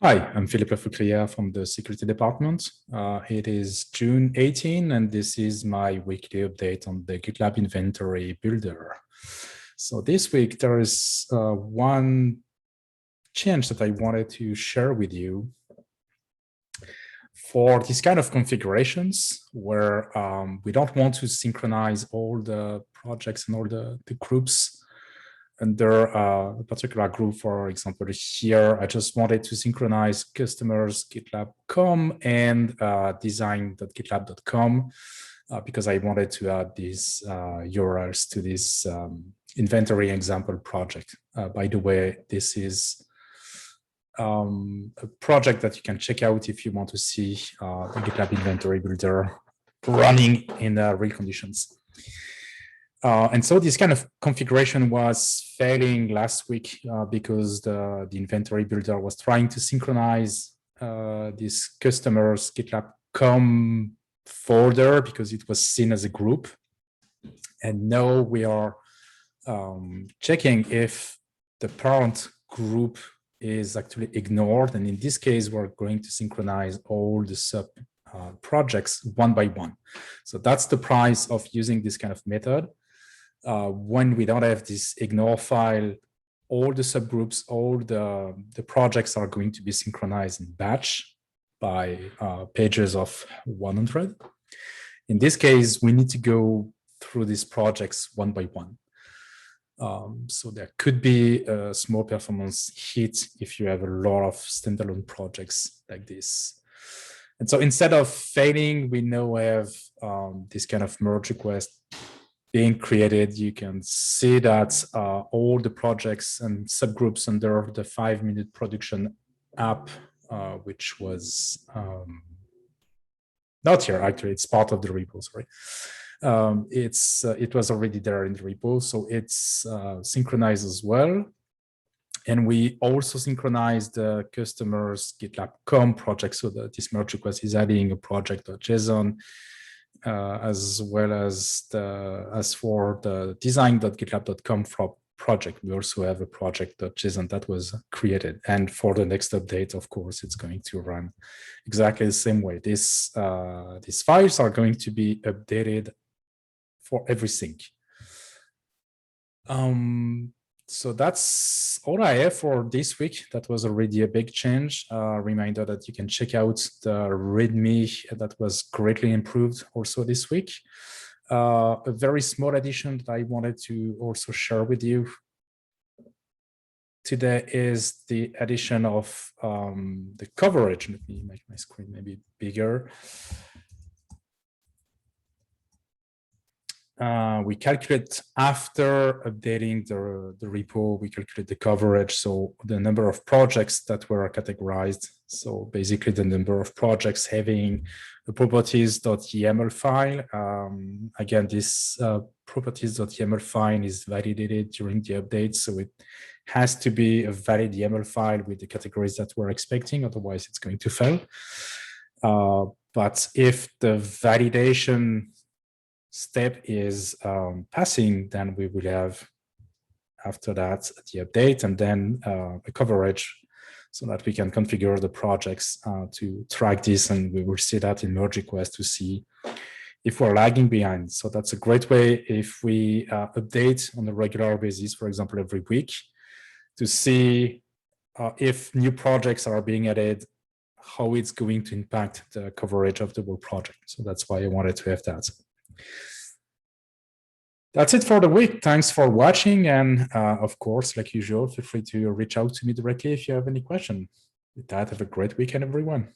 Hi, I'm Philippe Lefoucrière from the security department. It is June 18, and this is my weekly update on the GitLab Inventory Builder. So this week, there is one change that I wanted to share with you for this kind of configurations where we don't want to synchronize all the projects and all the groups under a particular group. For example, here, I just wanted to synchronize customers GitLab.com and design.gitlab.com because I wanted to add these URLs to this inventory example project. By the way, this is a project that you can check out if you want to see the GitLab Inventory Builder running in real conditions. And so this kind of configuration was failing last week because the inventory builder was trying to synchronize this customer's GitLab.com folder because it was seen as a group. And now we are checking if the parent group is actually ignored. And in this case, we're going to synchronize all the sub projects one by one. So that's the price of using this kind of method. When we don't have this ignore file, all the subgroups, all the projects are going to be synchronized in batch by pages of 100. In this case, we need to go through these projects one by one. So there could be a small performance hit if you have a lot of standalone projects like this. And so instead of failing, we now have this kind of merge request being created. You can see that all the projects and subgroups under the 5-minute production app, which was not here, actually, it's part of the repo, sorry. It was already there in the repo, so it's synchronized as well. And we also synchronized the customer's GitLab.com project, so that this merge request is adding a project.json, as well as for the design.gitlab.com project, we also have a project.json that was created. And for the next update, of course, it's going to run exactly the same way. These files are going to be updated for every sync. So that's all I have for this week. That was already a big change. Reminder that you can check out the README that was greatly improved also this week. A very small addition that I wanted to also share with you today is the addition of the coverage. Let me make my screen maybe bigger. We calculate after updating the repo, we calculate the coverage. So the number of projects that were categorized. So basically the number of projects having a properties.yml file. Again, this properties.yml file is validated during the update. So it has to be a valid YAML file with the categories that we're expecting. Otherwise, it's going to fail. But if the validation step is passing, then we will have after that the update and then the coverage so that we can configure the projects to track this, and we will see that in merge request to see if we're lagging behind. So that's a great way if we update on a regular basis, for example, every week, to see if new projects are being added, how it's going to impact the coverage of the whole project. So that's why I wanted to have that. That's it for the week. Thanks for watching. And of course, like usual, feel free to reach out to me directly if you have any question. With that, have a great weekend, everyone.